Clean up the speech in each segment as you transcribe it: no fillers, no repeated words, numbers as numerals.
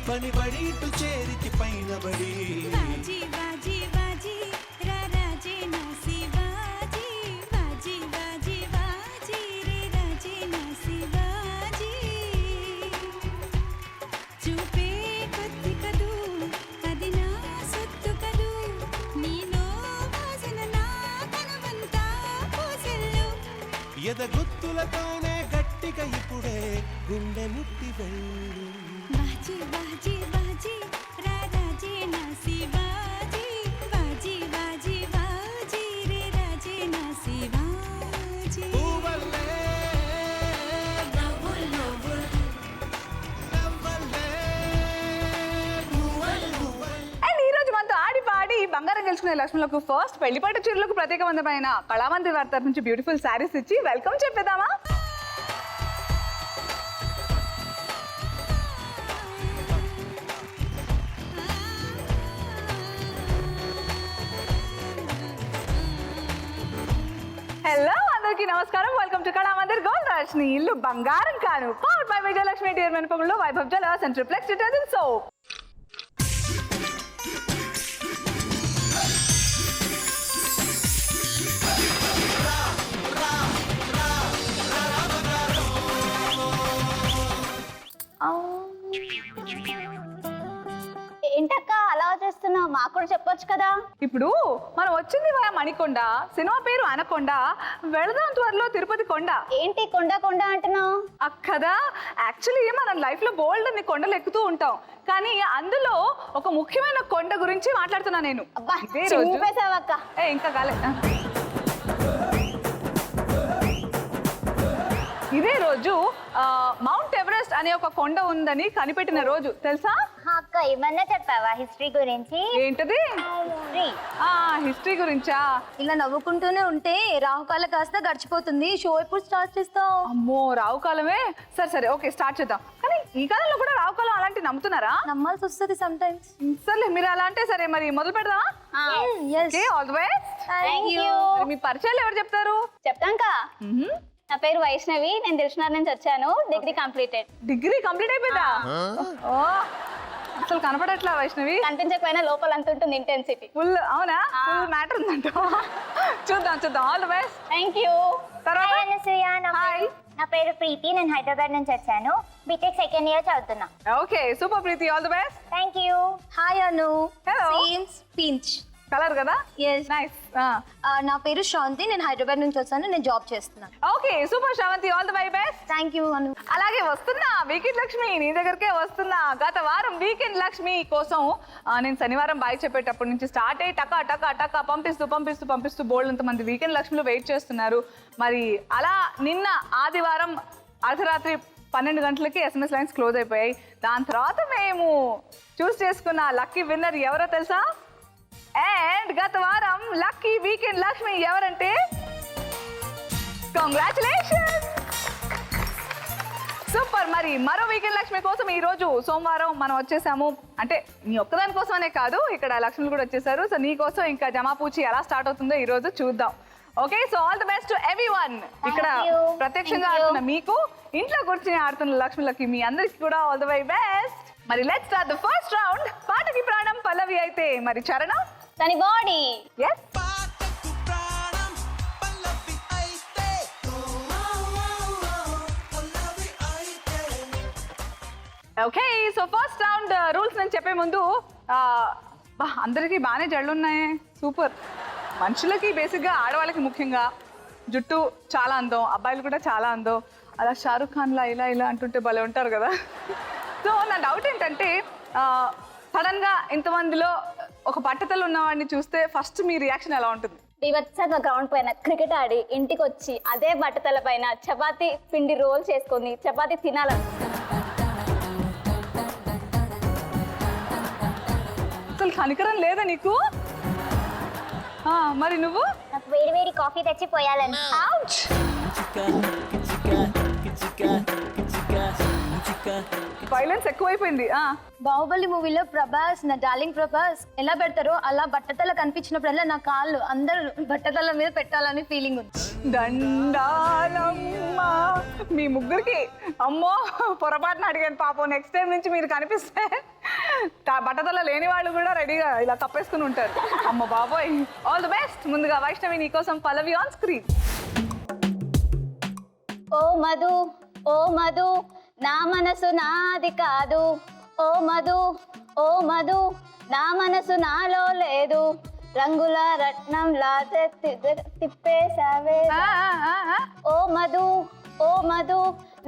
బడి బడి ఇటు చేరికి పైన బడి బాజీ బాజీ బాజీ రాజే నాసి బాజీ బాజీ బాజీ బాజీ రే రాజే నాసి బాజీ చూపే కొద్ది కదు అది నా సొత్తు కదు నీలో వాసన నా కనుమంతా పూసెల్లు ఎదగుత్తులతోనే గట్టిగా ఇప్పుడే గుండె ముట్టి వెళ్ళు బాజీ బాజీ బాజీ రాజే నాసి బాజీ బాజీ బాజీ బాజీ రే రాజే నాసి బాజీ పువ్వల్లే నవ్వుల్ నవ్వుల్ నవ్వల్లే పువ్వల్ పువ్వల్. అండ్ ఈ రోజు మనతో ఆడి పాడి బంగారం గెలుచుకునే లక్ష్ములకు ఫస్ట్ పెళ్లిపట్టు చీరలకు ప్రత్యేకవంతమైన కళామందిర్ వారి తరఫు నుంచి బ్యూటిఫుల్ శారీస్ ఇచ్చి వెల్కమ్ చెప్పేద్దామా? హలో అందరికీ నమస్కారం. వెల్కమ్ టు కళామందిర్ గోల్డ్ రాజ్ని ఇల్లు బంగారం కాను పవర్ బై విజయలక్ష్మి డియర్ మెనపగుల్లో Vaibhav jewels and Triplex detergent soap. ఏంటక్క అలా చేస్తున్నావు? మాకు కూడా చెప్పొచ్చు కదా. ఇప్పుడు మనం వచ్చింది మణికొండ, సినిమా పేరు అనకొండ, వెళదాం త్వరలో తిరుపతి కొండ. ఏంటి కొండ కొండ అంటున్నావు? కదా యాక్చువల్లీ మనం లైఫ్ లో బోల్డ్ అన్ని కొండలు ఎక్కుతూ ఉంటాం, కానీ అందులో ఒక ముఖ్యమైన కొండ గురించి మాట్లాడుతున్నా నేను. అబ్బా ఇదే రోజు చింపేశావక్క. ఇంకా కాలే. ఇదే రోజు మౌంట్ ఎవరెస్ట్ అనే ఒక కొండ ఉందని కనిపెట్టిన రోజు తెలుసా? అక్క ఏమన్నా చెప్పావా హిస్టరీ గురించి? ఏంటది? హిస్టరీ గురించా? ఇలా నవ్వుకుంటూనే ఉంటే రాహుకాలం కాస్త గడిచిపోతుంది. షో ఎప్పుడు స్టార్ట్ చేస్తావు? అమ్మో రావుకాలమే. సరే సరే ఓకే స్టార్ట్ చేద్దాం. కానీ ఈ కాలంలో కూడా రావుకాలం అలాంటి నమ్ముతున్నారా? నమ్మాల్సి వస్తుంది సమ్ టైమ్స్. సర్లే మీరు అలా అంటే సరే మరి మొదలు పెడదామా? Okay all the best. Thank you. మీ పరిచయాలు ఎవరు చెప్తారు? చెప్తాంకా. నా పేరు వైష్ణవి, నేను దిల్షునగర్ నుంచి వచ్చాను. Degree completed. డిగ్రీ కంప్లీట్ అయిపోయిందా? ఓ అసలు కనపడట్లా వైష్ణవి. కనిపించకపోయినా లోపల అంత ఉంటుంది ఇంటెన్సిటీ. ఫుల్ అవునా? ఫుల్ మ్యాటర్ ఉందంట. చూద్దాం చూద్దాం ఆల్ ది బెస్ట్. థాంక్యూ. తర్వాత హాయ్. నా పేరు ప్రీతి, నేను హైదరాబాద్ నుంచి వచ్చాను. బీటెక్ సెకండ్ ఇయర్ చదువుతున్నా. Okay super Preethi all the best. Thank you. Hi Anu. Hello. సేమ్స్ పించ్ కలర్ కదా? Yes. నైస్. నా పేరు శాంతి, నేను హైదరాబాద్ నుంచి వచ్చాను. నేను జాబ్ చేస్తున్నాను. Okay super Sravanthi all the best. Thank you Anu. అలాగే వస్తున్నా వీకెండ్ లక్ష్మి నీ దగ్గరకే వస్తున్నా. గత వారం వీకెండ్ లక్ష్మి కోసం నేను శనివారం బాయ్ చెప్పేటప్పటి నుంచి స్టార్ట్ అయ్యి టకా టకా టకా పంపిస్తూ పంపిస్తూ పంపిస్తూ బోల్డ్ అంతమంది వీకెండ్ లక్ష్మిలో వెయిట్ చేస్తున్నారు. మరి అలా నిన్న ఆదివారం అర్ధరాత్రి 12 గంటలకి SMS లైన్స్ క్లోజ్ అయిపోయాయి. దాని తర్వాత మేము చూస్ చేసుకున్న లక్కీ విన్నర్ ఎవరో తెలుసా? అండ్ గత వారం లక్కీ వీకెండ్ లక్ష్మి ఎవరంటే కంగ్రాచులేషన్స్ సూపర్. మరి మరో వీకెండ్ లక్ష్మి కోసం ఈ రోజు సోమవారం మనం వచ్చేసాము. అంటే నీ ఒక్కదాని కోసమనే కాదు, ఇక్కడ లక్ష్మిలు కూడా వచ్చేసారు. సో నీ కోసం ఇంకా జమాపూచి ఎలా స్టార్ట్ అవుతుందో ఈ రోజు చూద్దాం. Okay so all the best to everyone. ఇక్కడ ప్రత్యక్షంగా ఆడుతున్న మీకు, ఇంట్లో కూర్చొని ఆడుతున్న లక్ష్మిలకి, మీ అందరికి కూడా ఆల్ ది బెస్ట్. మరి let's start the first round. పాటకి ప్రాణం పల్లవి అయితే మరి చరణం తని బాడీ. yes పాటకు ప్రాణం పల్లవి అయితే పల్లవి అయితే. Okay so first round rules నేను చెప్పే ముందు అందరికీ బాగానే జళ్ళు ఉన్నాయి. సూపర్. మనుషులకి బేసిక్గా ఆడవాళ్ళకి ముఖ్యంగా జుట్టు చాలా అందం, అబ్బాయిలు కూడా చాలా అందం. అలా షారుఖ్ ఖాన్లా ఇలా ఇలా అంటుంటే భలే ఉంటారు కదా. సో నా డౌట్ ఏంటంటే సడన్గా ఇంతమందిలో ఒక పట్టుదల ఉన్నవాడిని చూస్తే ఫస్ట్ మీ రియాక్షన్ ఎలా ఉంటుంది? బీభత్సంగా గ్రౌండ్ పైన క్రికెట్ ఆడి ఇంటికి వచ్చి అదే బట్టతల పైన చపాతీ పిండి రోల్ చేసుకొని చపాతీ తినాలని. అసలు కనికరం లేదా నీకు? మరి నువ్వు నాకు వేడి వేడి కాఫీ తెచ్చి పోయాలని. వైలెన్స్ ఎక్కువైపోయింది. బాహుబలి మూవీలో ప్రభాస్ నా డార్లింగ్ ప్రభాస్ ఎలా పెడతారో అలా బట్టతల కనిపించినప్పుడల్లా నా కాళ్ళు అందరూ బట్టతల మీద పెట్టాలని ఫీలింగ్ ఉంది. దండాలమ్మా మీ ముగ్గురికి. అమ్మో పొరపాటున అడిగాను పాపం. నెక్స్ట్ టైం నుంచి మీరు కనిపిస్తే బట్టతల లేని వాళ్ళు కూడా రెడీగా ఇలా కప్పేసుకుని ఉంటారు. అమ్మ బాబోయ్. All the best. ముందుగా వైష్ణవి నీకోసం పల్లవి ఆన్ స్క్రీన్. ఓ మధు ఓ మధు నా మనసు నాది కాదు. ఓ మధు ఓ మధు నా మనసు నాలో లేదు. రంగుల రత్నంలా తిప్పేసావే. ఓ మధు ఓ మధు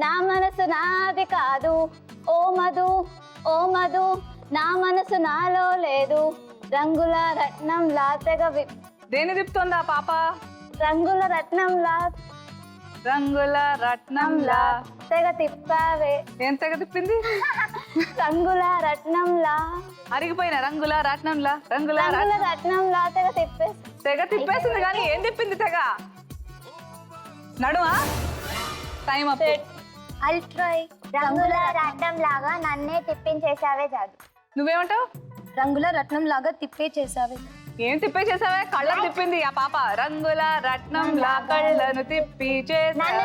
నా మనసు నాది కాదు. ఓ మధు ఓ మధు నా మనసు నాలో లేదు. రంగుల రత్నంలా దేని తిప్పుతోందా పాప? రంగుల రత్నంలా రంగుల రత్నంలా తెగ తిప్పావే. ఏం తెగ తిప్పింది? రంగుల రత్నంలా అరిగిపోయిన రంగుల రత్నంలా రంగుల రత్నంలా తెగ తిప్పేసింది కానీ ఏం తిప్పింది తెగ? నడుమా? Time up. అల్ట్రై రంగుల రత్నం లాగా నన్నే తిప్పించేసావే జాదు. నువ్వేమంటావు? రంగుల రత్నం లాగా తిప్పే చేసావే. ఏం తిప్పే చేసావే? కళ్ళను తిప్పింది ఆ పాప. రంగుల రత్నంలా కళ్ళను తిప్పి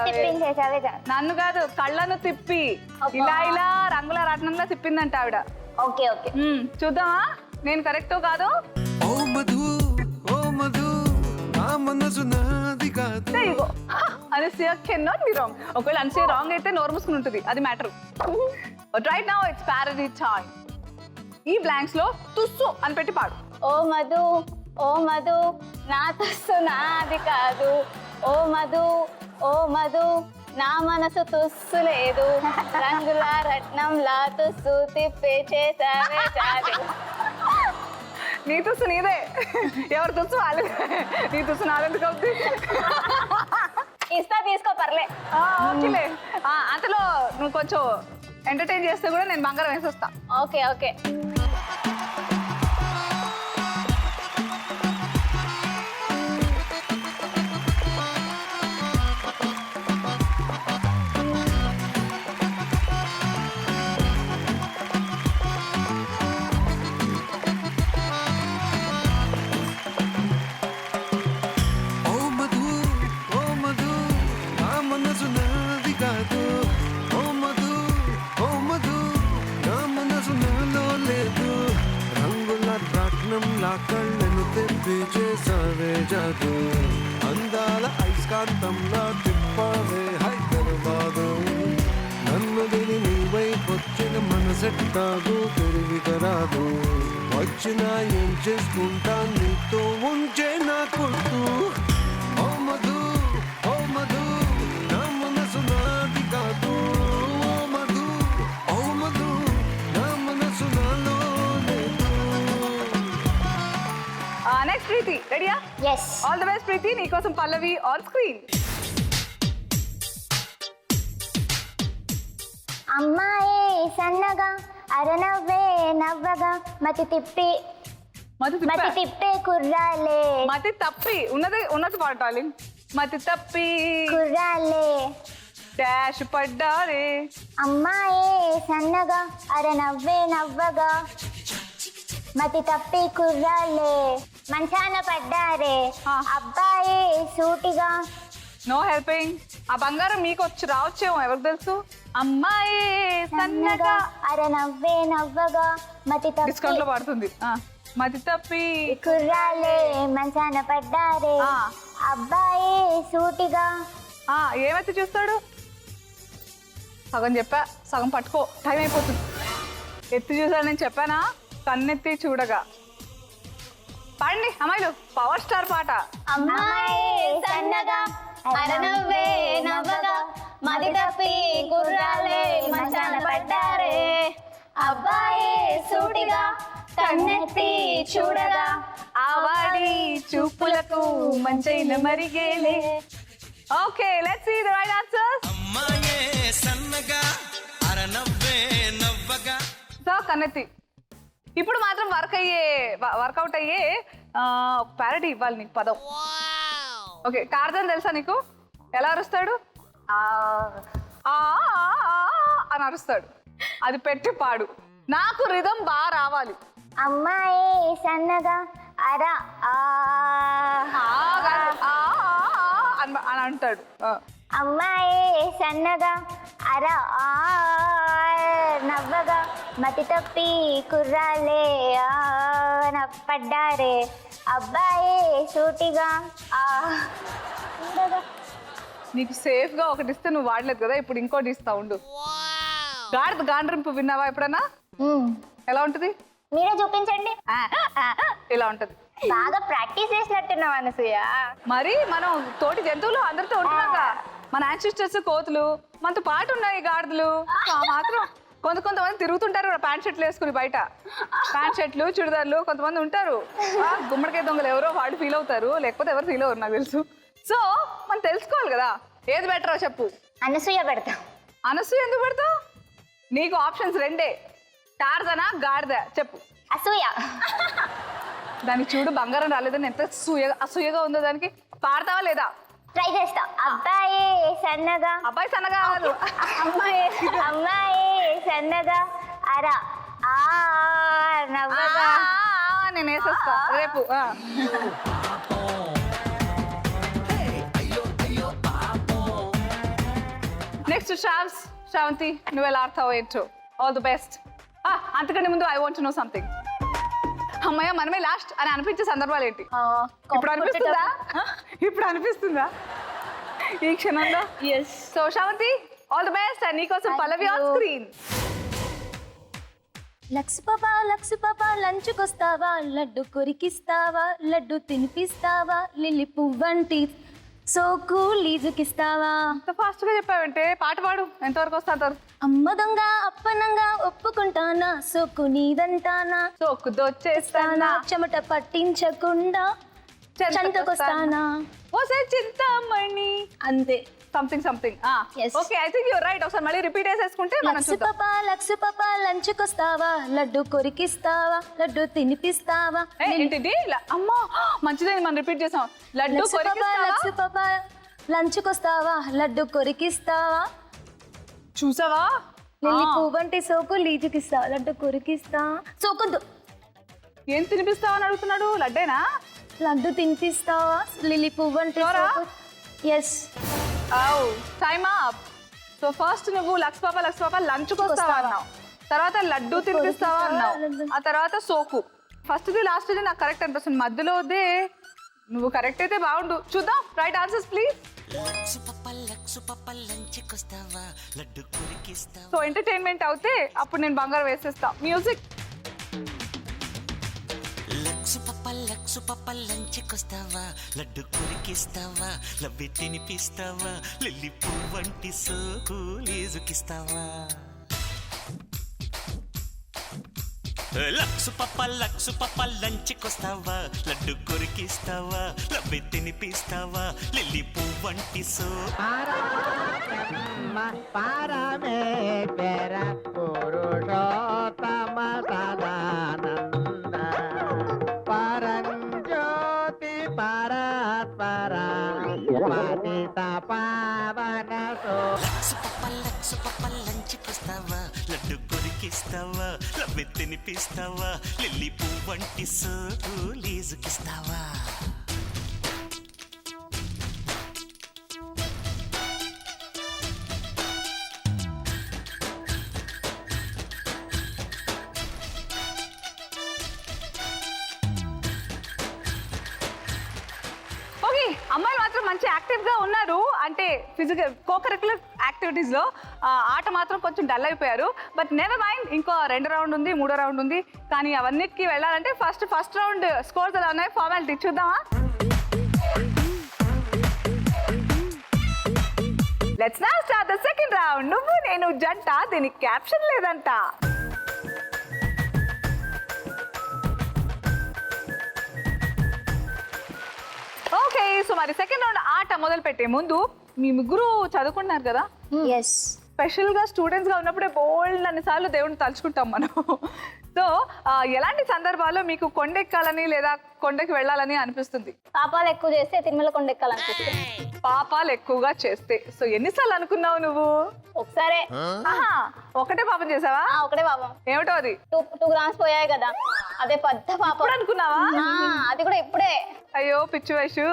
తిప్పించేసావే జాదు. నన్ను కాదు, కళ్ళను తిప్పి ఇలా ఇలా రంగుల రత్నంలా తిప్పిందంట ఆవిడ. ఓకే ఓకే చూద్దామా నేను కరెక్టో కాదో? ఓ మధు నా మనసు నాది కాదు. Ego Anasuya can not be wrong. ఒకవేళ అనసూయ రాంగ్ అయితే నోరు మూసుకుని ఉంటుంది, అది matter. Right now it's parody time. ఈ బ్లాంక్స్ లో తుస్సు అని పెట్టి పాడు. ఓ మధు ఓ మధు నా తుస్సు నాది కాదు. ఓ మధు ఓ మధు నా మనసు తుస్సు లేదు. రంగుల రత్నంలా తుస్సు తిప్పే చేసావే జాదు. నీ తుస్సు నీదే, ఎవరు తుస్సు వాళ్ళు. నీ తుస్సు నాదెందుకు అవుతుంది? ఇస్తా తీసుకో పర్లే. ఓకేలే. అంతలో నువ్వు కొంచెం ఎంటర్టైన్ చేస్తే కూడా నేను బంగారం వేసి వస్తా. ఓకే ఓకే కళ్ళను తెప్పి చేసావే జాదు. అందాల ఐస్కాంతంలా తిప్పావే హైదరాబాదు. నన్ను దిని నీ వైపొచ్చిన మనసెట్టాదు తిరిగి రాదు. వచ్చినా ఏం చేసుకుంటా నీతో ఉంచే నా కొట్టు. ఓ మధు నా మనసు నాది కాదు. ఓ మధు నా మనసు నాలో లేదు. నెక్స్ట్ ప్రీతి, రెడీయా? ఎస్ ఆల్ ది బెస్ట్ ప్రీతి. నీకోసం పల్లవి ఆన్ స్క్రీన్. అమ్మాయే సన్నగా అరనవ్వే నవ్వగా మతి తిప్పి తిప్పే కుర్రాలే. మతి తప్పి ఉన్నది పాడాలి. మతి తప్పి కుర్రాలే డాష్ పడ్డారే. అమ్మాయే సన్నగా అరనవ్వే నవ్వగా మతి తప్పి కుర్రాలే మంచాన పడ్డారే. అబ్బాయే సూటిగా. No helping. ఆ బంగారం మీకు రావచ్చేమో, ఎవరికి తెలుసు. అమ్మాయి సన్నగా అరనవ్వే నవ్వగా మతి తప్పి డిస్కౌంట్ లో పడుతుంది. మతి తప్పి కుర్రాలే మంచాన పడ్డారే. అబ్బాయే సూటిగా. ఏమైతే చూస్తాడు? సగం చెప్పా, సగం పట్టుకో, టైం అయిపోతుంది. ఎత్తి చూసాడు నేను చెప్పానా? కన్నెత్తి చూడగా. పాడండి అమ్మాయిలు, పవర్ స్టార్ పాట. అమ్మాయే సన్నగా అరనవ్వే నవ్వగా మది తప్పి కుర్రాలే మంచాన పడ్డారే. అబ్బాయే సూటిగా కన్నెత్తి చూడగా ఆవాడి చూపులకు మంచైన మరిగేలే. Okay, let's see the right answers. అమ్మాయే సన్నగా అరనవ్వే నవ్వగా. సో కన్నెత్తి. ఇప్పుడు మాత్రం వర్కౌట్ అయ్యే ప్యారడీ ఇవ్వాలి నీకు పదం. ఓకే, టార్జన్ తెలుసా నీకు? ఎలా అరుస్తాడు? ఆ ఆ అని అరుస్తాడు. అది పెట్టి పాడు. నాకు రిధం బాగా రావాలి. అమ్మాయి సన్నగా అరా అని అంటాడు. అమ్మాయి సన్నగా అరా నవ్వగా మతి తప్పి కుర్రాలే పడ్డారే అబ్బాయి సూటిగా నీకు సేఫ్ గా ఒకటి ఇస్తే నువ్వు వాడలేదు కదా, ఇప్పుడు ఇంకోటి ఇస్తా ఉండు. గాండ్రింపు విన్నావా ఎప్పుడన్నా? ఎలా ఉంటది? మీరే చూపించండి. ఇలా ఉంటది. బాగా ప్రాక్టీస్ చేసినట్టున్నావు అనసూయ. మరి మనం తోటి జంతువులు అందరితో ఉంటున్నాగా, మన యాన్సిస్టర్స్ కోతులు మనతో పాటు ఉన్నాయి గాడిదలు. మాత్రం కొంతమంది తిరుగుతుంటారు ప్యాంట్ షర్ట్లు వేసుకుని బయట. ప్యాంట్ షర్ట్లు చుడిదార్లు కొంతమంది ఉంటారు. గుమ్మడికాయ దొంగలు ఎవరో వాళ్ళు ఫీల్ అవుతారు, లేకపోతే ఎవరు ఫీల్ అవ్వరు నాకు తెలుసు. సో మనం తెలుసుకోవాలి కదా ఏది బెటరో చెప్పు. అనసూయ పెడతా. అనసూయ ఎందుకు పెడతావు? నీకు ఆప్షన్స్ రెండే, టార్జనా గాడిద, చెప్పు. అసూయ. దానికి చూడు బంగారం రాలేదని ఎంత అసూయగా ఉందో. దానికి పాడతావా లేదా? ట్రై చేస్తా. అబ్బాయి సన్నగా. అబ్బాయి సన్నగా కాదు, అమ్మాయి సన్నగా అరా నవ్వగా. నేను వేసేస్తా రేపు. నెక్స్ట్ శ్రావంతి, నువ్వు ఎలా ఆడతావు ఏంటో. All the best. అంతకంటే ముందు I want to know something. అమ్మయ్య మనమే లాస్ట్ అని అనిపించే సందర్భాలు ఏంటి? ఇప్పుడు అనిపిస్తుందా? ఇప్పుడు అనిపిస్తుందా ఈ క్షణంలో? So Sravanthi, all the best. And నీకోసం పల్లవి ఆన్ స్క్రీన్. లక్స్ పాపా లంచుకొస్తావా, లడ్డు కొరికిస్తావా, లడ్డు తినిపిస్తావా, లిల్లి పువ్వంటి సోకు లీజుకిస్తావా. అంత ఫాస్ట్ గా చెప్పావంటే పాట పాడు. ఎంతవరకు వస్తా? అమ్మ దొంగ అప్పనంగా ఒప్పుకుంటానా, సోకు నీదంటానా, సోకు దోచేస్తానా, చెమట పట్టించకుండా చెంతకొస్తానా, ఓసే చింతామణి. అంతే. Something. Yes. Okay, I think you're right. ఒకసారి మళ్ళీ రిపీట్ చేసేసుకుంటే మనం చూద్దాం. లక్స్ పాపా లంచుకొస్తావా, లడ్డు కొరికిస్తావా, లడ్డు తినిపిస్తావా. ఏంటిది? అమ్మా మంచిదని మనం రిపీట్ చేసాం. లడ్డు లక్స్ పాపా లంచుకొస్తావా, లడ్డు కొరికిస్తావా, చూసావా? లిల్లీ పువ్వంటి సోకు లీజుకిస్తావా, లడ్డు కొరికిస్తా. సోకొద్దు. ఏం తినిపిస్తావా అని అడుగుతున్నాడు. లడ్డేనా? లడ్డు తినిపిస్తావా, లిల్లీ పువ్వంటి సోకు. Yes. Time up. So first నువ్వు లక్స్ పాప లంచుకొస్తావా అన్నావు, తర్వాత లడ్డు తినిపిస్తావా అన్నావు, ఆ తర్వాత సోకు. ఫస్ట్ది లాస్ట్ది నాకు కరెక్ట్ అనిపిస్తుంది. మధ్యలోదే నువ్వు కరెక్ట్ అయితే బాగుండు. చూద్దాం. Right answers please. So entertainment అవుతే అప్పుడు నేను బంగారం వేసేస్తా. మ్యూజిక్. లక్సు పప్ప లంచుకొస్తావా, లడ్డు కొరికిస్తావా, లవ్వి తినిపిస్తావా, లిల్లీ పువ్వంటి సోకు లీజుకిస్తావా. లక్సు పప్ప లంచుకొస్తావా, లడ్డు కొరికిస్తావా, లవ్వి తినిపిస్తావా, లిల్లీ పువ్వంటి సోకు. పరమేశ్వర పురుషోత్తమ సదానంద పరంజ్యోతి పరాత్పర పతిత పావన. లక్సు పప్ప లంచుకొస్తావా, లడ్డు కొరికిస్తావా, లవ్వి తినిపిస్తావా, లిల్లీ పువ్వంటి సోకు లీజుకిస్తావా. ఓకే, అమ్మాయిలు మాత్రం మంచి యాక్టివ్ గా ఉన్నారు. అంటే ఫిజికల్ కోకరిక్యులర్ యాక్టివిటీస్ లో ఆట మాత్రం కొంచెం డల్ అయిపోయారు. బట్ నెవర్ మైండ్, ఇంకో 2 రౌండ్ ఉంది, 3వ రౌండ్ ఉంది. కానీ అవన్నిటికీ వెళ్ళాలంటే ఫస్ట్ రౌండ్ స్కోర్స్ ఎలా ఉన్నాయి, ఫార్మాలిటీ చూద్దామా? Let's now start the second round. నువ్వు నేను జంట, దీనికి క్యాప్షన్ లేదంట. ఓకే, సో మరి సెకండ్ రౌండ్ ఆట మొదలు పెట్టే ముందు మీ ముగ్గురు చదువుకుంటున్నారు కదా. ఎస్. స్పెషల్ గా స్టూడెంట్స్ గా ఉన్నప్పుడే బోల్డ్ అన్ని సార్లు దేవుడిని తలుచుకుంటాం మనం. సో ఎలాంటి సందర్భాల్లో మీకు కొండెక్కాలని లేదా కొండకి వెళ్ళాలని అనిపిస్తుంది? పాపాలు ఎక్కువ చేస్తే తిరుమల కొండ ఎక్కాలనిపిస్తుంది. పాపాలు ఎక్కువగా చేస్తే. సో ఎన్నిసార్లు అనుకున్నావు నువ్వు? ఒకసారే. ఆహా, ఒకటే పాపం చేసావా? ఒకటే పాపం. ఏమిటో అది? 2 grams పోయాయి కదా, అదే పెద్ద పాపం. ఇప్పుడు అనుకున్నావా? అది కూడా ఇప్పుడే. అయ్యో పిచ్చి వయసు.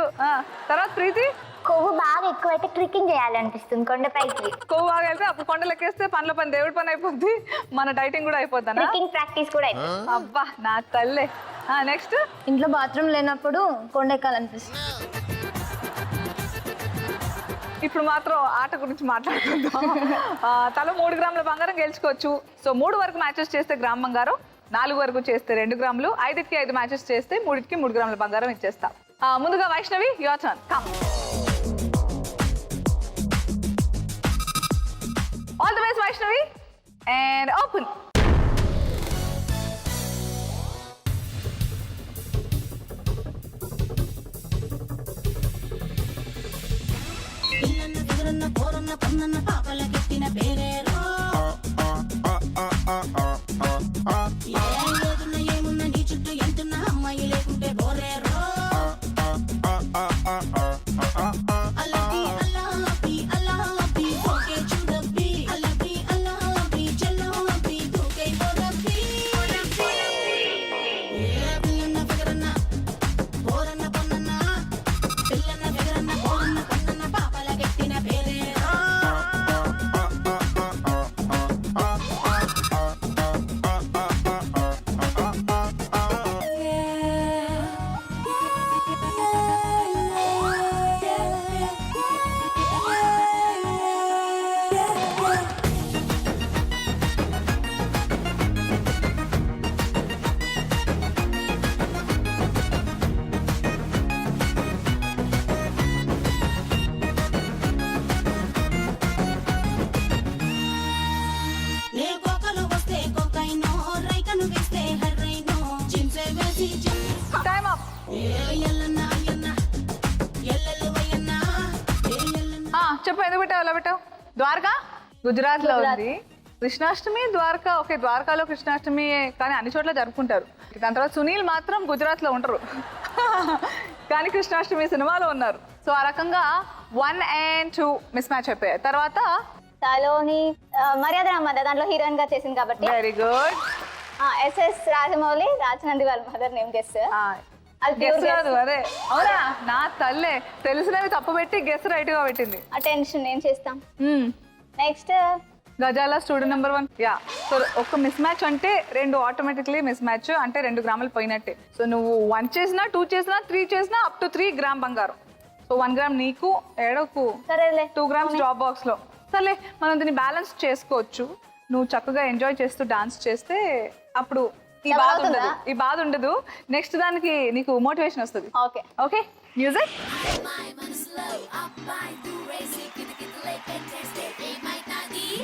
తర్వాత ప్రీతి, కొవ్వు బాగా ఎక్కువైతే ట్రిక్కింగ్ చేయాలనిపిస్తుంది కొండపైకి. కొవ్వు బాగా వెళ్తే అప్పుడు కొండలు ఎక్కేస్తే పనిలో పని దేవుడి పని అయిపోద్ది, మన డైటింగ్ కూడా అయిపోద్ది. ట్రిక్కింగ్ ప్రాక్టీస్ కూడా అయితే. అబ్బా నా తల్లే. నెక్స్ట్, ఇంట్లో బాత్రూమ్ లేనప్పుడు కొండ ఎక్కాలనిపిస్తుంది. ఇప్పుడు మాత్రం ఆట గురించి మాట్లాడుకుందాం. తల 3 గ్రాముల బంగారం గెలుచుకోవచ్చు. సో 3 వరకు మ్యాచెస్ చేస్తే గ్రామ్ బంగారం, 4 వరకు చేస్తే 2 గ్రాములు, 5కి 5 మ్యాచెస్ చేస్తే 3కి 3 గ్రాముల బంగారం ఇచ్చేస్తాం. ముందుగా Vaishnavi, your turn. Come. All the best Vaishnavi, and open. పిల్లన్న కుదురన్న పోరన్న పన్నన్న పాపల కెట్టిన పేరేరో ఏదున్న ఏమున్న నీ చుట్టూ ఎంతున్న అమ్మాయి లేకుంటే బోరేరో అల్లబి అల్లబి అల్లబి ఓకే చూడబి అల్లబి అల్లబి చెల్లబి దూకే బోరబి పిల్లన్న కుదురన్న పోరన్న పన్నన్న పిల్లన్న కుదురన్న పోరన్న పన్నన్న పాపల కెట్టిన పేరేరో నే కోకలు వస్తే కోకైనో రైకను వేస్తే హర్రైనో జింసే వేసి టైమ్ అప్. ఎల్లన్న అయ్యన్న ఎల్లెల్లు వయ్యన్న ఎల్లన్న చెప్పు, ఎందుకు పెట్టావు అలా పెట్టావు? ద్వారకా గుజరాత్ లో ఉంది. కృష్ణాష్టమి ద్వారకా, ఓకే ద్వారకాలో కృష్ణాష్టమి కానీ అన్ని చోట్ల జరుపుకుంటారు. దాని తర్వాత సునీల్ మాత్రం గుజరాత్ లో ఉంటారు కానీ కృష్ణాష్టమి సినిమాలో ఉన్నారు. సో ఆ రకంగా 1 and 2 మిస్ మ్యాచ్ అయిపోయాయి. తర్వాత తలోని మర్యాద రామద దాంట్లో హీరోయిన్ గా చేసింది కాబట్టి. Very good. SS రాజమౌళి, రాజనంది వాళ్ళ మదర్ నేమ్ గెస్. అది గెస్ రాదు. అదే అవునా, నా తల్లే. తెలిసినవి తప్పు పెట్టి గెస్ రైట్ గా పెట్టింది. అటెన్షన్ నేను చేస్తాం. నెక్స్ట్ గజాల స్టూడెంట్ నెంబర్ 1. యా. సో ఒక మిస్ మ్యాచ్ అంటే 2 ఆటోమేటిక్లీ మిస్ మ్యాచ్ అంటే 2 గ్రాములు పోయినట్టే. సో నువ్వు 1 చేసినా 2 చేసినా 3 చేసినా అప్ టు 3 గ్రామ్ బంగారం. సో 1 గ్రామ్ నీకు, ఏడోకు సరేలే 2 గ్రామ్స్ డ్రాప్ బాక్స్ లో. సర్లే, మనం దీన్ని బ్యాలెన్స్ చేసుకోవచ్చు. నువ్వు చక్కగా ఎంజాయ్ చేస్తూ డాన్స్ చేస్తే అప్పుడు ఈ బాధ ఉండదు. నెక్స్ట్ దానికి నీకు మోటివేషన్ వస్తుంది. Okay okay, music.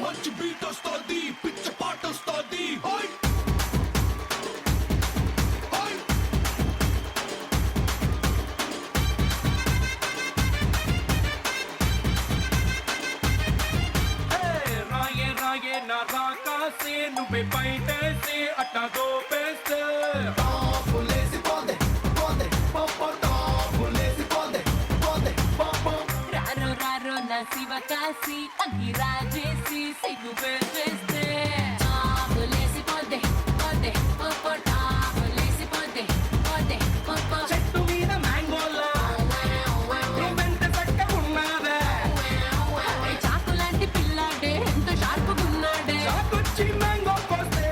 మంచి బీట్ వస్తుంది, పిచ్చ పాట వస్తుంది. రాయే రాయే నా రాకాసే నువ్వే బయటేసే అట్టా దోపేస్తే రారో రారో నా శివకాశి అన్ని రాజేసి సిగ్గు వేస్తే టాపులేసి పోతే పోతే పోపో టాపులేసి పోతే పోతే పోపో చెట్టు మీద మ్యాంగోలా నీ వెంట చక్క ఉన్నావే చాకులాంటి పిల్లాడే ఎంత షార్పుగున్నాడే చాకొచ్చి మ్యాంగో కోస్తే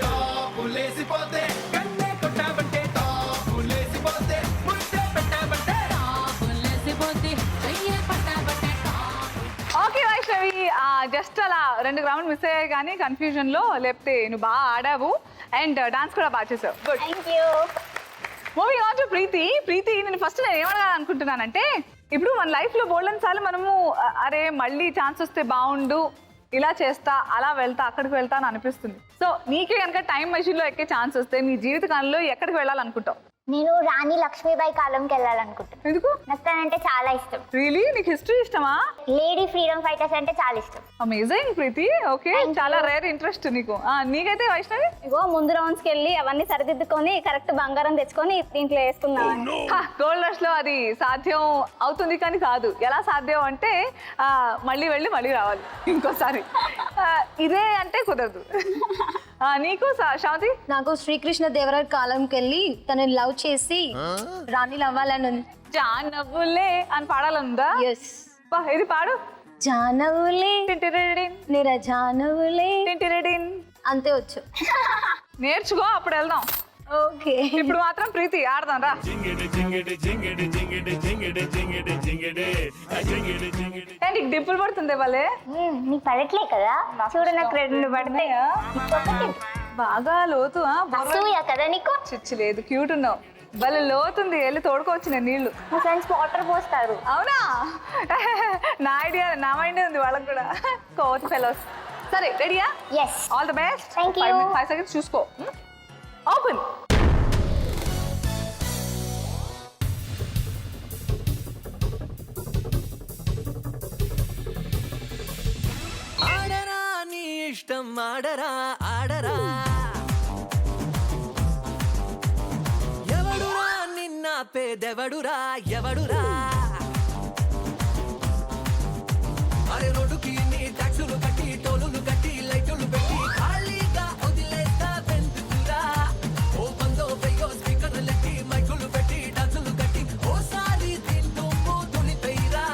టాపులేసిపోతే కన్నే కొట్టావంటే టాపులేసిపోతే ముద్దే పెట్టావంటే టాపులేసి పోతే చెయ్యే పట్టాబట్టే ఓకే వైష్ణవి, జస్ట్ అలా 2 గ్రాములు మిస్ అయ్యాయి కానీ కన్ఫ్యూజన్ లో. లేకపోతే నువ్వు బాగా ఆడావు అండ్ డాన్స్ కూడా బాగా చేసావు. Good. Thank you. Moving on to Preethi. Preethi, నేను ఫస్ట్ నేను ఏమడగాలనుకుంటున్నానంటే, ఇప్పుడు మన లైఫ్ లో బోల్డెన్ సార్లు మనము అరే మళ్ళీ ఛాన్స్ వస్తే బాగుండు, ఇలా చేస్తా, అలా వెళ్తా, అక్కడికి వెళ్తా అని అనిపిస్తుంది. సో నీకే కనుక టైం మెషిన్ లో ఎక్కే ఛాన్స్ వస్తే నీ జీవితకాలంలో ఎక్కడికి వెళ్ళాలనుకుంటావు? నేను రాణి లక్ష్మీబాయి కాలంకి వెళ్ళాలనుకుంటున్నాను. ఎందుకు? నాకు తనంటే చాలా ఇష్టం. రియలీ నీకు హిస్టరీ ఇష్టమా? లేడీ ఫ్రీడమ్ ఫైటర్స్ అంటే చాలా ఇష్టం. అమేజింగ్ ప్రీతి. ఓకే, చాలా రేర్ ఇంట్రెస్ట్ నీకు. నీకైతే వైష్ణవి? ఇగో ముందు రౌండ్స్కి వెళ్ళి అవన్నీ సరిదిద్దుకొని కరెక్ట్ బంగారం తెచ్చుకొని దీంట్లో వేసుకున్నాం. గోల్డ్ రష్ లో అది సాధ్యం అవుతుంది కానీ కాదు. ఎలా సాధ్యం అంటే మళ్ళీ వెళ్ళి మళ్ళీ రావాలి ఇంకోసారి. ఇదే అంటే కుదరదు. నీకు శ్రావంతి? నాకు శ్రీకృష్ణ దేవరాయ కాలంకి వెళ్ళి తనని లవ్ చేసి రాణిలు అవ్వాలని ఉంది. జానవులే అని పాడాలందా? ఎస్. ఇది పాడు. జానవులే టింటిరిడిన్, నిర జానవులే టింటిరిడిన్. అంతే వచ్చు. నేర్చుకో, అప్పుడు వెళ్దాం. ఓకే, ఇప్పుడు మాత్రం ప్రీతి ఆడదాం రా. నీకు డిప్పులు పడుతుంది వాళ్ళే. నీకు పడట్లే కదా, చూడు నాకు 2 పడతాయి. బాగా లోతు. అసూయ కదా నీకు? చిచ్చి లేదు, క్యూట్ ఉన్నావు. భలే లోతుంది, వెళ్ళి తోడుకోవచ్చు నేను నీళ్లు. మా ఫ్రెండ్స్ వాటర్ పోస్తారు. అవునా? నా ఐడియా, నా మైండ్ ఉంది వాళ్ళకి కూడా. కోతి ఫెలోస్. సరే, రెడీయా? Yes. All the best. Thank you. 5 seconds చూసుకో. ఓపెన్. ఆడరా నీ ఇష్టం, ఆడరా ఆడరా. ఎవడురా నిన్న పేదెవడురా, ఎవడురా. అరే రోడ్డుకి నీ ట్యాక్సులు కట్టి, టోలులు కట్టి, లైటులు పెట్టి ఖాళీగా వదిలేస్తా వెందుకురా. ఓ బందో వెయ్యో స్పీకర్లెట్టి, మైకులు పెట్టి, డాన్సులు కట్టి, ఓసారి తింటూ దులిపైరా.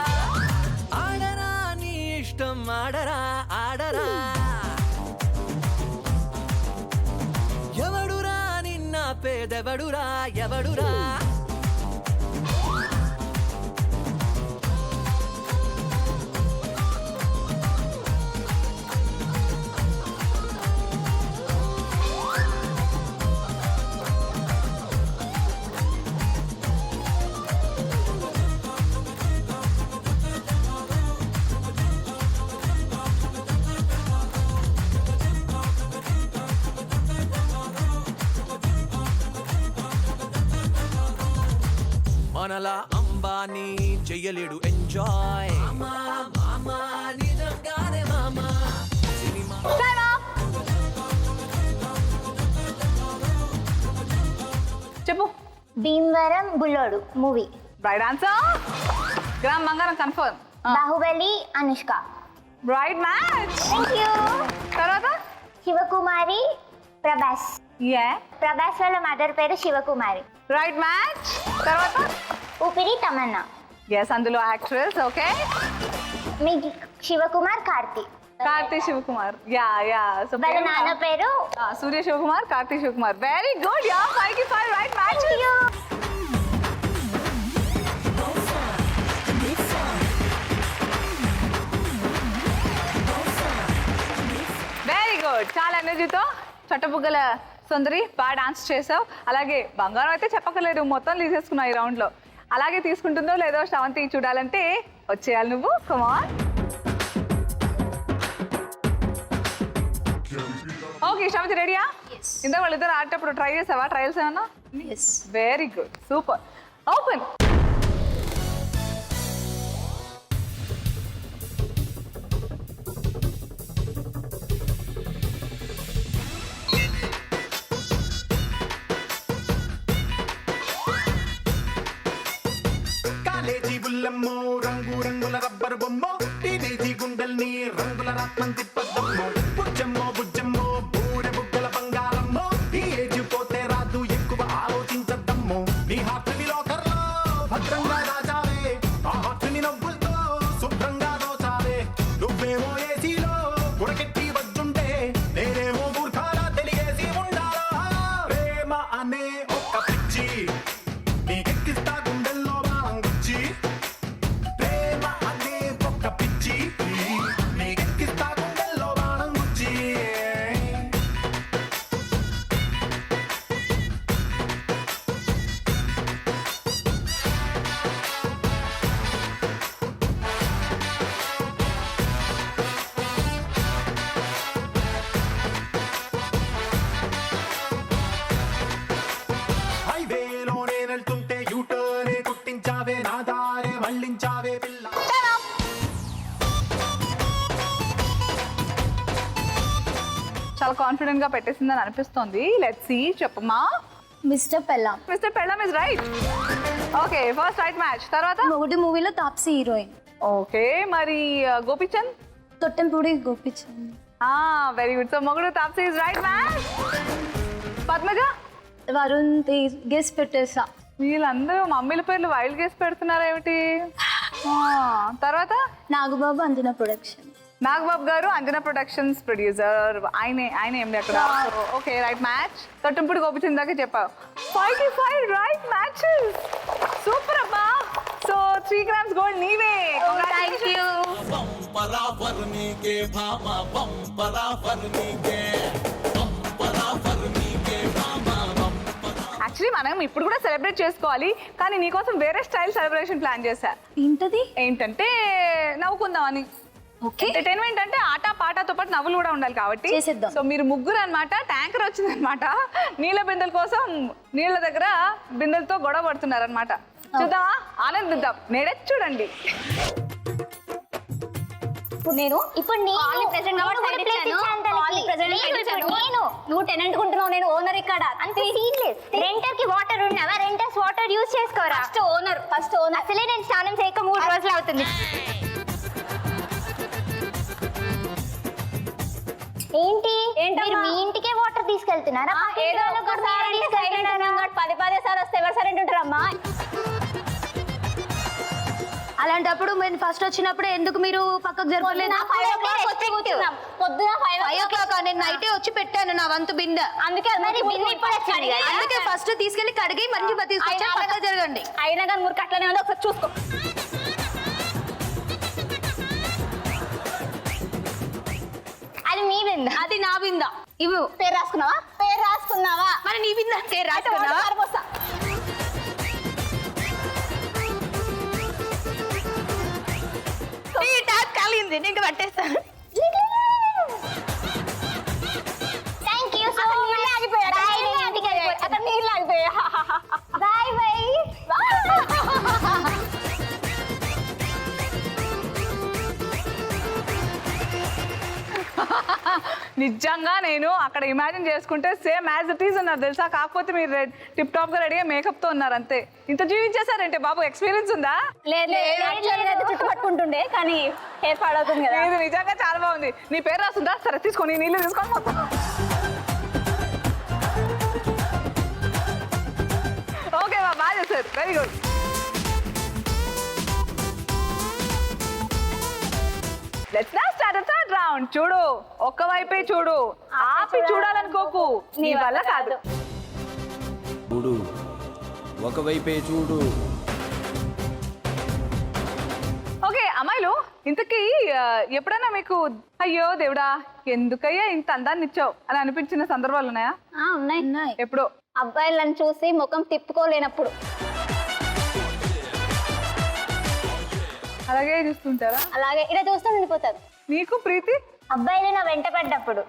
ఆడరా నీ ఇష్టం, ఆడరా ఆడరా. ఎవడురా నిన్న పేదెవడురా, ఎవడురా. మనలా అంబానీ చెయ్యలేడు ఎంజాయ్. మామా నిజంగానే మామా. చెప్పు. భీమవరం బుల్లోడు మూవీ. Right answer. గ్రామ్ బంగారం confirm. Baahubali Anushka. Right match. Thank you. తర్వాత శివకుమారి ప్రభాస్. ప్రభాస్ వాళ్ళ మదర్ పేరు శివకుమారి. Right match. తర్వాత ఊపిరి తమన్నా. ఎస్, అందులో యాక్ట్రెస్. ఓకే. మీ శివకుమార్ కార్తీ. కార్తీ శివకుమార్. యా. సో వాళ్ళ నాన్న పేరు Suriya Sivakumar, Karthi Sivakumar. Very good. Yeah, 5 కి 5 రైట్ మ్యాచ్. Very good. చాలా ఎనర్జీతో చట్టబుగ్గల సుందరి బాగా డాన్స్ చేసావు. అలాగే బంగారం అయితే చెప్పక్కర్లేదు, మొత్తం తీసేసుకున్నావు ఈ రౌండ్లో. అలాగే తీసుకుంటుందో లేదో శ్రవంతి చూడాలంటే వచ్చేయాలి నువ్వు. కమాన్. ఓకే శ్రవంతి, రెడీయా? ఇందాక వాళ్ళిద్దరు ఆడేటప్పుడు ట్రై చేసావా? ట్రయల్స్ ఏమన్నా? Yes. Very good, super. Open. College బుల్లమ్మో, రంగు రంగుల రబ్బరు బొమ్మో, టీనేజీ గుండెల్ని రంగుల రత్నం తిప్పద్దమ్మో. బుజ్జమ్మో బుజ్జమ్మో, బూరె బుగ్గల బంగారమ్మో, ఈ ఏజ్ పోతే రాదు ఎక్కువ ఆలోచించద్దమ్మో. నీ హార్ట్ని లోకర్లో భద్రంగా దాచావే, ఆ హార్ట్ని నవ్వులతో శుభ్రంగా దోచావే. నువ్వేమో ఏసీలో ఉడకెట్టి వచ్చుంటే, నేనేమో మూర్ఖాలా తెలిగేసి ఉండాలా. ప్రేమ అనే ఒక్క పిచ్చి నీకెక్కిస్తా గుండెల్లో బాణం గుచ్చి. ప్రేమ అనే ఒక్క పిచ్చి నీకెక్కిస్తా గుండెల్లో బాణం గుచ్చి. చాలా కాన్ఫిడెంట్ గా పెట్టేసిందని అనిపిస్తోంది. లెట్స్ సీ, చెప్పమ్మా. Mister Pellam. Mister Pellam is right. Okay, first right match. తర్వాత మొగుడు మూవీలో తాప్సీ హీరోయిన్. ఓకే, మరి Gopichand. Tottempudi Gopichand. Very good. So Mogudu Taapsee is right match. Padmaja. Varun Tej. Guess పెట్టేసా. వీళ్ళందరూ మమ్మీల పేర్లు వైల్డ్ గెస్ పెడుతున్నారా ఏమిటి? తర్వాత నాగబాబు అంజనా ప్రొడక్షన్. నాగబాబు గారు అంజనా ప్రొడక్షన్స్ ప్రొడ్యూసర్. ఆయన ఏమి అక్కడ. Okay, right match. Tottempudi Gopichand దాకా చెప్పావు. 5 రైట్ మ్యాచెస్. సూపర్ అబ్బా. సో 3 grams గోల్డ్ నీవే. Thank you. యాక్చువల్లీ మనం ఇప్పుడు కూడా సెలబ్రేట్ చేసుకోవాలి, కానీ నీకోసం వేరే స్టైల్ సెలబ్రేషన్ ప్లాన్ చేశా. ఏంటది? ఏంటంటే నవ్వుకుందామని. ఓకే. ఎంటర్టైన్మెంట్ అంటే ఆట పాటతో పాటు నవ్వులు కూడా ఉండాలి కాబట్టి చేసేద్దాం. సో మీరు ముగ్గురు అన్నమాట. ట్యాంకర్ వచ్చిందనమాట. నీళ్ళ బిందెల కోసం నీళ్ళ దగ్గర బిందెలతో గొడవ పడుతున్నారు అనమాట. చూద్దామా? ఆనందిద్దాం. నేడే చూడండి. నువ్వు టెనెంట్ కుంటున్నావు, నేను ఓనర్ ఇక్కడ. అంతే సీరియస్. రెంటర్ కి వాటర్ ఉన్నావా? రెంటర్స్ వాటర్ యూజ్ చేసుకోరా. First owner. అసలే నేను స్నానం చేయక 3 రోజులు అవుతుంది. ఏంటి మీరు మీ ఇంటికే వాటర్ తీసుకెళ్తున్నారా? ఏదో ఒకసారి 10 సార్లు వస్తే ఎవరు సరే ఉంటారమ్మా. అలాంటప్పుడు నేను ఫస్ట్ వచ్చినప్పుడు ఎందుకు మీరు పక్కకు జరగలేదు? పొద్దున 5 o'clock. నేను నైటే వచ్చి పెట్టాను నా వంతు బిందె. అందుకే అందుకే ఫస్ట్ తీసుకెళ్లి కడిగి మంచి తీసుకొచ్చి పక్కకు జరగండి. అయినా కానీ మురికి అట్లనే ఉంది, ఒకసారి చూసుకో. అది మీ బింద. అది నా బింద. ఇవ్వు. పేరు రాసుకున్నావా? మరి నీ బింద పేరు రాసుకున్నావా? ఈ ట్యాప్ కాలింది, నీకు పట్టేస్తాను. Thank you so much. అక్కడ నీళ్ళు ఆగిపోయా. Bye bye. నిజంగా నేను అక్కడ ఇమాజిన్ చేసుకుంటే సేమ్ యాజ్ ఇట్ ఈస్ ఉన్నారు తెలుసా. కాకపోతే మీరు టిప్ టాప్ గా రెడీగా మేకప్ తో ఉన్నారు అంతే. ఇంత జీవించేసారంటే బాబు, ఎక్స్పీరియన్స్ ఉందా? లేదు, చుట్టుపట్టుకుంటుండే కానీ హెయిర్ పాడవుతుంది కదా. ఇది నిజంగా చాలా బాగుంది. నీ పేరు రాస్తుందా? సరే తీసుకొని నీళ్ళు తీసుకొని మొత్తం. ఓకే, బాగా చేశారు. Very good. Let's now start the third round. చూడు, ఒక్క వైపే చూడు, ఆపి చూడాలనుకోకు, నీ వల్ల కాదు. చూడు, ఒకవైపే చూడు. ఓకే అమ్మాయిలు, ఇంతకీ ఎప్పుడైనా మీకు అయ్యో దేవుడా ఎందుకయ్యా ఇంత అందాన్ని ఇచ్చావు అని అనిపించిన సందర్భాలు ఉన్నాయా? ఉన్నాయి. ఎప్పుడో. అబ్బాయిలను చూసి ముఖం తిప్పుకోలేనప్పుడు. అలాగే చూస్తుంటారా? అలాగే ఇలా చూస్తూ ఉండిపోతారు. నీకు ప్రీతి? అబ్బాయిలు నా వెంట పడ్డప్పుడు.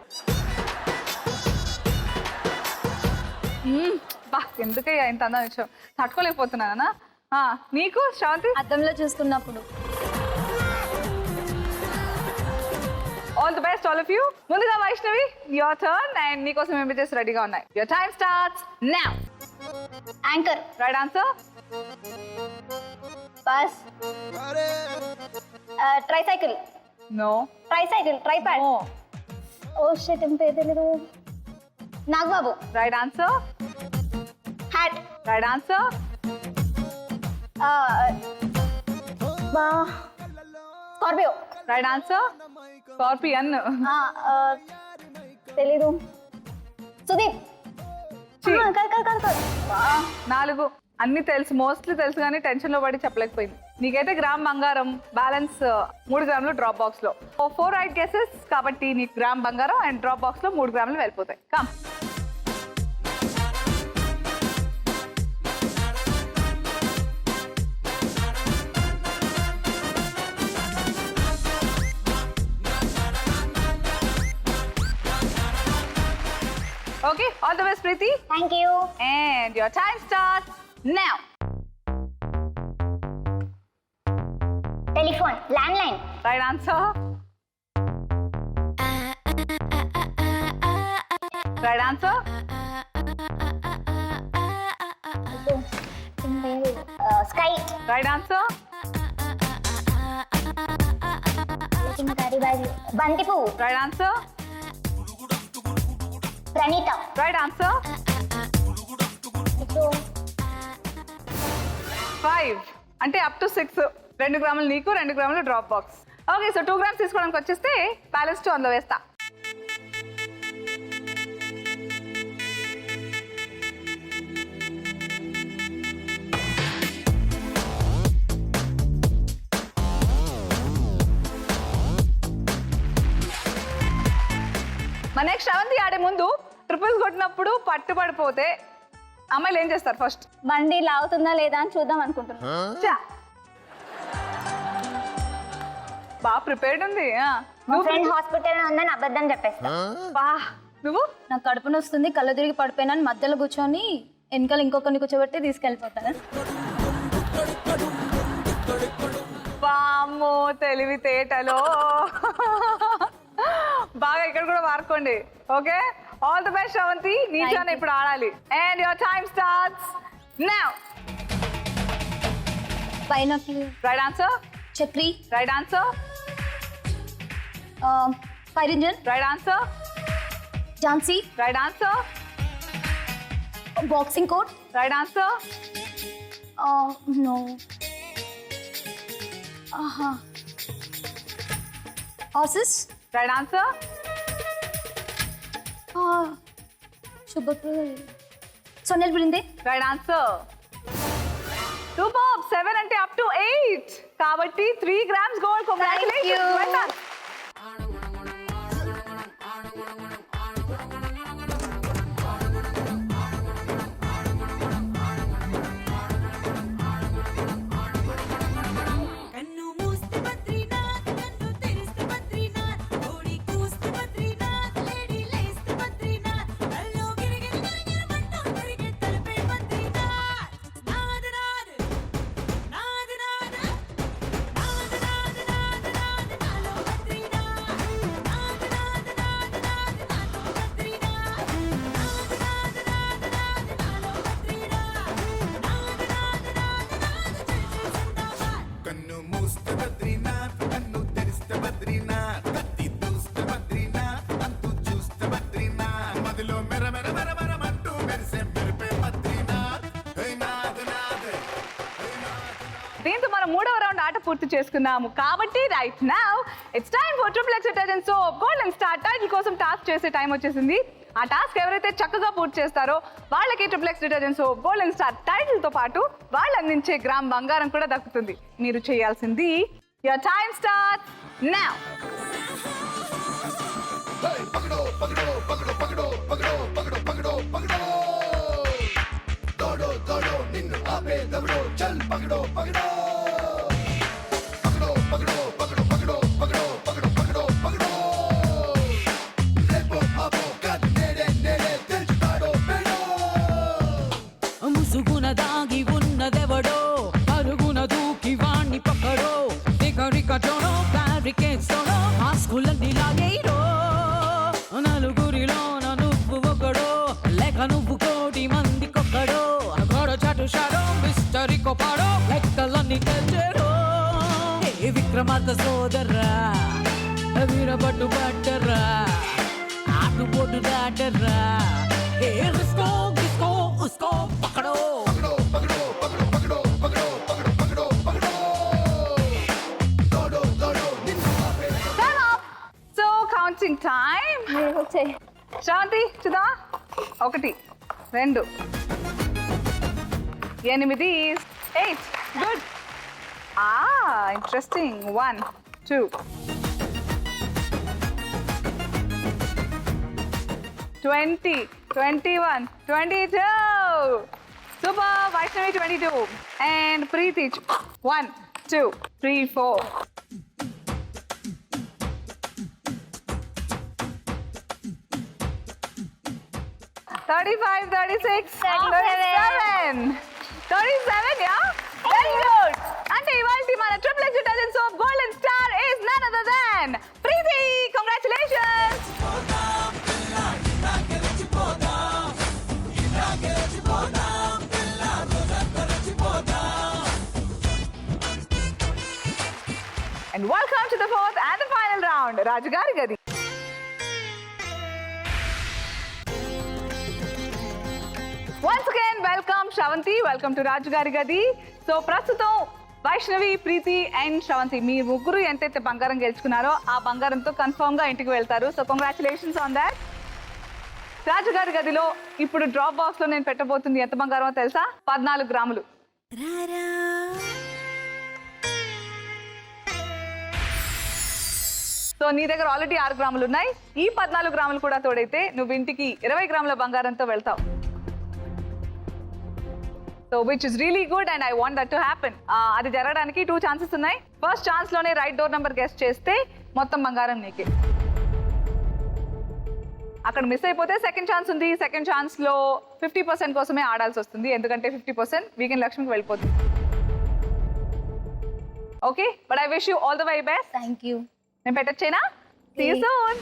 బా ఎందుకయ్యా ఇంత అందాన్ని ఇచ్చావు, తట్టుకోలేకపోతున్నానా? నీకు శ్రావంతి? అద్దంలో చూసుకున్నప్పుడు. All the best all of you. ముందుగా వైష్ణవి, యువర్ టర్న్. అండ్ నీకోసం ఇమేజెస్ రెడీగా ఉన్నాయి. Your time starts now. Anchor. Right answer. Bus. Tricycle. No. Tripod. Oh shit, ఏం పేరు తెలీదు. Nagababu. Right answer. Hat. Right answer. Scorpio. Right answer. Scorpion. తెలీదు. సుదీప్. 4 అన్ని తెలుసు, మోస్ట్లీ తెలుసు కానీ టెన్షన్ లో పడి చెప్పలేకపోయింది. నీకైతే గ్రామ్ బంగారం, బ్యాలెన్స్ 3 గ్రాములు డ్రాప్ బాక్స్ లో. 4 రైట్ గెసెస్ కాబట్టి నీకు గ్రామ్ బంగారం అండ్ డ్రాప్ బాక్స్ లో 3 గ్రాములు వెళ్ళిపోతాయి. Come. Okay, all the best, Preeti. Thank you. And your time starts now. Telephone. Landline. Right answer. Right answer. Sky. Right answer. బంతిపు. Right answer. Praneetha. Right answer. 5 అంటే up to 6. 2 గ్రాములు నీకు, 2 గ్రాములు drop box. Okay, so 2 grams తీసుకోవడానికి వచ్చేస్తే balance 2 అందులో వేస్తా. మన నెక్స్ట్ శ్రవంతి ఆడే ముందు ట్రిపుల్స్ కొట్టినప్పుడు పట్టుబడిపోతే అమ్మాయిలు ఏం చేస్తారు ఫస్ట్? బండి లాగుతుందా లేదా అని చూద్దాం అనుకుంటున్నా. బాగా ప్రిపేర్డ్ ఉంది. మా ఫ్రెండ్ హాస్పిటల్ ఉందని అబద్ధం చెప్పేస్తా. నువ్వు? నాకు కడుపు నొస్తుంది, కళ్ళు తిరిగి పడిపోయినాను, మధ్యలో కూర్చొని వెనకాల ఇంకొకరిని కూర్చోబెట్టి తీసుకెళ్ళిపోతాను. వామ్మో తెలివితేటలో. బాగా ఇక్కడ కూడా వాడుకోండి. Okay, all the best Sravanthi. నీ టర్న్ ఇప్పుడు ఆడాలి. And your time starts now. పైనకి. Right answer. Chakri. Right answer. Fire engine. Right answer. Jhansi. Right answer. Boxing court. Right answer. No. Horses. Right answer. Subhaprada. Sonal బృందే. Right answer. సూపర్. 7 అంటే up to 8 కాబట్టి 3 grams gold. Congratulations. దీంతో మనం 3వ round ఆట పూర్తి చేసుకున్నాము. కాబట్టి right now it's time for triple X detergent soap golden star title కోసం టాస్క్ చేసే టైం వచ్చేసింది. ఆ టాస్క్ ఎవరైతే చక్కగా పూర్తి చేస్తారో వాళ్ళకి triple X detergent soap golden star title తో పాటు వాళ్ళు అందించే గ్రామ్ బంగారం కూడా దక్కుతుంది. మీరు చేయాల్సింది యువర్ టైం స్టార్ట్స్ నౌ. ముసుగున దాగి ఉన్నదెవడో పరుగున దూకి వాణ్ణి పక్కడో రికటోనో బ్యారికేడ్స్తోనో మాస్కులన్నీ లాగేరో నలుగురిలోన నువ్వు ఒకడో లేక నువ్వు కోటి మందికొక్కడో గొడ చాటు షాడో మిస్టరీ కొపాడో లెక్కలన్నీ తెచ్చరో ఏ విక్రమార్క సోదర్రా వీరబట్టు పట్టరా ఆటుపోటు దాటరా ఏ రిస్కో గిస్కో ఉస్కో పక్కడో సో కౌంటింగ్ టైం. శ్రవంతి చూద్దా. 1 2 8 8 good. Interesting. 1 2 20 21 22. Super. Vaishnavi 22 and Preeti 1 2 3 4. 35 36 37. 37, yeah? Very good. అంటే ఇవాల్టి మన triple X detergent soap golden star is none other than Preeti. Congratulations. And welcome to the fourth and the final round రాజుగారి గది. Once again welcome Sravanthi, welcome to రాజుగారి గది. So ప్రస్తుతం వైష్ణవి, ప్రీతి and Sravanthi మీ ముగ్గురు ఎంతైతే బంగారం గెలుచుకున్నారో ఆ బంగారంతో కన్ఫర్మ్ గా ఇంటికి వెళ్తారు. So congratulations on that. రాజుగారి గదిలో ఇప్పుడు డ్రాప్ బాక్స్ లో నేను పెట్టబోతుంది ఎంత బంగారమో తెలుసా? 14 గ్రాములు. సో నీ దగ్గర ఆల్రెడీ 6 గ్రాములు ఉన్నాయి. ఈ 14 గ్రాములు కూడా తోడైతే నువ్వు ఇంటికి 20 గ్రాముల బంగారంతో వెళ్తావు. So which is really good and I want that to happen. అది జరగడానికి 2 ఛాన్సెస్ ఉన్నాయి. ఫస్ట్ ఛాన్స్ లోనే రైట్ డోర్ నెంబర్ గెస్ట్ చేస్తే మొత్తం బంగారం నీకే. అక్కడ మిస్ అయిపోతే సెకండ్ ఛాన్స్ ఉంది. సెకండ్ ఛాన్స్ లో 50% కోసమే ఆడాల్సి వస్తుంది, ఎందుకంటే 50% వీకెండ్ లక్ష్మికి వెళ్ళిపోతుంది. Okay, but I wish you all the very best. Thank you. నేను పెట్టొచ్చేనా? See you soon.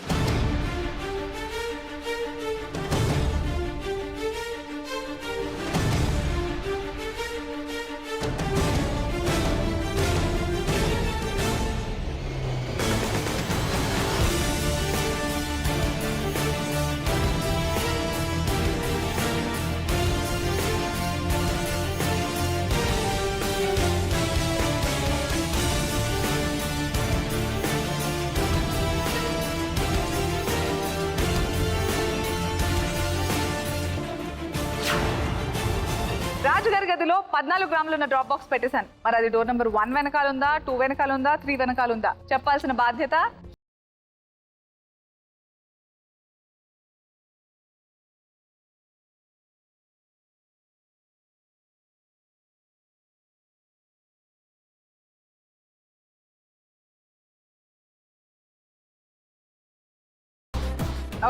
రాజుగారి గదిలో 14 గ్రాములు ఉన్న డ్రాప్ బాక్స్ పెట్టేశాను. మరి అది డోర్ నెంబర్ 1 వెనకాల ఉందా, 2 వెనకాల ఉందా, 3 వెనకాల ఉందా చెప్పాల్సిన బాధ్యత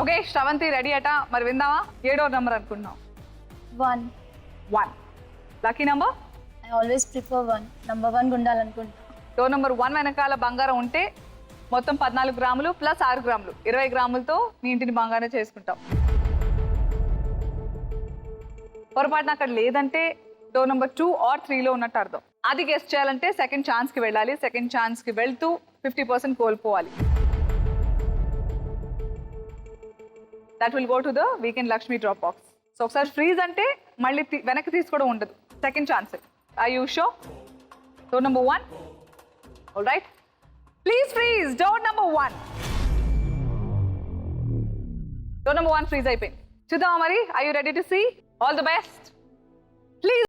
ఓకే. శ్రవంతి రెడీ అట, మరి విందామా? 7వ నెంబర్ అనుకుంటున్నాం. 1 lucky number. I always prefer 1. Number 1 ఉండాలనుకుంటా. డోర్ నెంబర్ 1 వెనకాల బంగారం ఉంటే మొత్తం 14 గ్రాములు ప్లస్ 6 గ్రాములు 20 గ్రాములతో నీ ఇంటిని బంగారం చేసుకుంటాం. పొరపాటున అక్కడ లేదంటే డోర్ నెంబర్ 2 ఆర్ 3లో ఉన్నట్టు అర్థం. అది గెస్ట్ చేయాలంటే సెకండ్ ఛాన్స్కి వెళ్ళాలి. సెకండ్ ఛాన్స్కి వెళ్తూ 50% కోల్పోవాలి. That will go to the weekend Lakshmi drop box. So ఒకసారి ఫ్రీజ్ అంటే మళ్ళీ వెనక్కి తీసుకోవడం ఉండదు, second chance. Are you sure? Door number 1. All right, please freeze door number 1. Door number 1 freeze అయిపోయింది. చూద్దామా మరి? Are you ready to see? All the best. Please.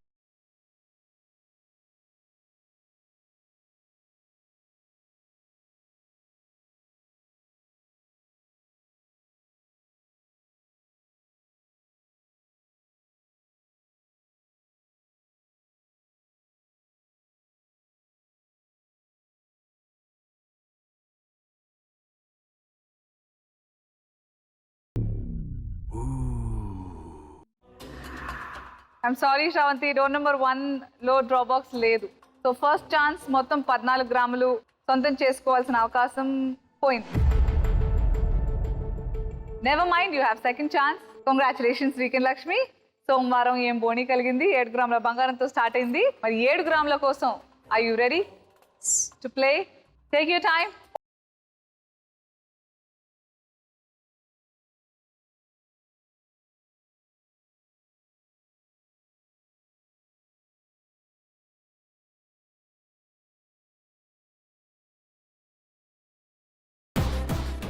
I'm sorry Sravanthi, door number 1లో డ్రాప్ బాక్స్ లేదు. So first chance మొత్తం 14 గ్రాములు సొంతం చేసుకోవాల్సిన అవకాశం పోయింది. Never mind, you have second chance. Congratulations weekend Lakshmi. సోమవారం ఏం బోని కలిగింది, 7 గ్రాముల బంగారంతో స్టార్ట్ అయింది. మరి 7 గ్రాముల కోసం I you ready to play? Take your time.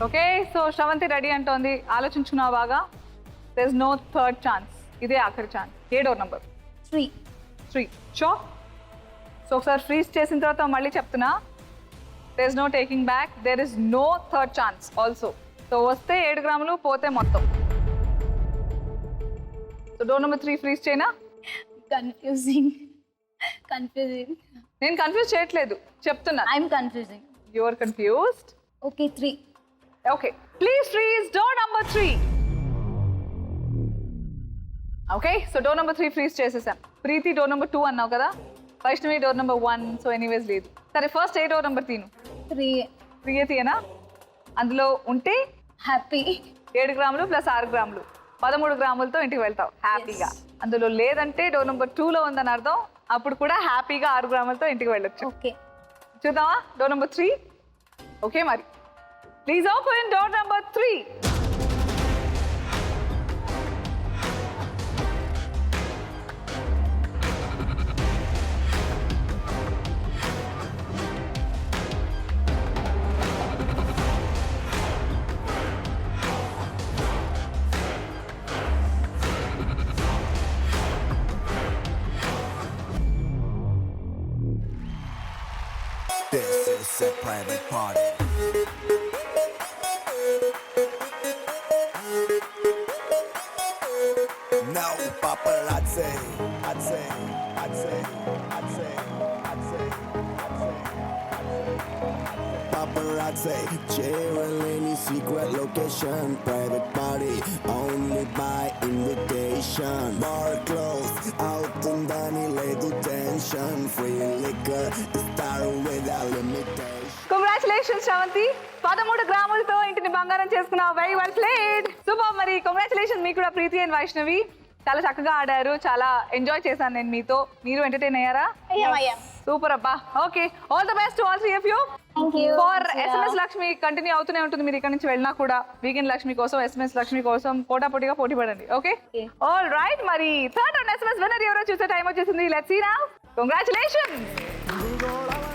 Okay, so Shravanthi ready అంటోంది. ఆలోచించుకున్నావు బాగా. There is no third chance, ఇదే ఆఖరి ఛాన్స్. 7వ నెంబర్ 3 షో. సో ఒకసారి ఫ్రీజ్ చేసిన తర్వాత మళ్ళీ చెప్తున్నా, there is no taking back, there is no third chance also. So వస్తే 7 గ్రాములు, పోతే మొత్తం. సో డోర్ నెంబర్ 3 ఫ్రీజ్ చేయనా? కన్ఫ్యూజింగ్. నేను కన్ఫ్యూజ్ చేయట్లేదు, చెప్తున్నా. I'm confusing. You are confused. Okay, 3. Okay, please freeze door number 3. Okay, so door number 3 freeze చేసేసాం. ప్రీతి door number 2 అన్నావు కదా, Vaishnavi door number 1. So anyways లేదు. సరే, ఫస్ట్ ఏ డోర్ నెంబర్ తీను? 3 తీయనా? అందులో ఉంటే హ్యాపీ. 7 గ్రాములు ప్లస్ 6 గ్రాములు 13 గ్రాములతో ఇంటికి వెళ్తావు హ్యాపీగా. అందులో లేదంటే డోర్ నెంబర్ 2లో ఉందని అర్థం. అప్పుడు కూడా హ్యాపీగా 6 గ్రాములతో ఇంటికి వెళ్ళొచ్చు. ఓకే, చూద్దామా? డోర్ నెంబర్ 3 ఓకే మరి please open door number 3. This is a private party. No paparazzi. I'd say. Paparazzi, cheering any secret location, private party, only by invitation. Bar closed, out and Danny little tension, free liquor, star without limitation. Congratulations Sravanthi, 13 గ్రాములతో ఇంటిని బంగారం చేసుకున్నావు. Very well played, super. మరి congratulation మీకు కూడా ప్రీతి and Vaishnavi, చాలా చక్కగా ఆడారు, చాలా ఎంజాయ్ చేశాను నేను మీతో. మీరు ఎంటర్టైన్ అయ్యారా? సూపర్ అబ్బా. Okay, all the best to all 3 of you. For SMS Lakshmi continue అవుతూనే ఉంటుంది, మీరు ఇక్కడ నుంచి వెళ్ళినా కూడా. వీకెండ్ లక్ష్మి కోసం, SMS లక్ష్మి కోసం పోటాపోటీగా పోటీ పడండి. Okay, all right. మరి థర్డ్ అండ్ SMS విన్నర్ ఎవరో చూసే టైం వచ్చేసింది. Let's see now. Congratulations.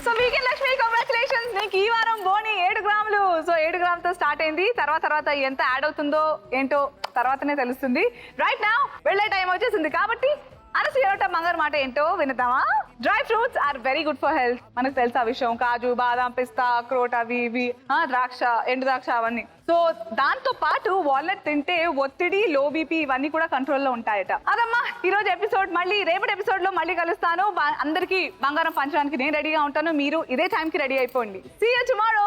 So weekend Lakshmi, congratulations. నీకు ఈ వారం బోని 7 గ్రాములు. సో 7 గ్రాములతో స్టార్ట్ అయింది. తర్వాత ఎంత యాడ్ అవుతుందో ఏంటో తర్వాతనే తెలుస్తుంది. రైట్ నౌ వెళ్ళే టైం వచ్చేసింది కాబట్టి అనసూయ మంగారు మాట ఏంటో వినదామా? Dry fruits are very good for health. మనకు తెలుసు ఆ విషయం. కాజు, బాదాం, పిస్తా, అక్రోట్, అవి ఇవి, ద్రాక్ష, ఎండు ద్రాక్ష అవన్నీ. సో దాంతో పాటు వాల్నట్ తింటే ఒత్తిడి, లో బీపీ ఇవన్నీ కూడా కంట్రోల్లో ఉంటాయట. అదమ్మా ఈ రోజు ఎపిసోడ్. మళ్ళీ రేపటి ఎపిసోడ్ లో మళ్ళీ కలుస్తాను. అందరికీ బంగారం పంచడానికి నేను రెడీగా ఉంటాను. మీరు ఇదే టైంకి రెడీ అయిపోండి. See you tomorrow.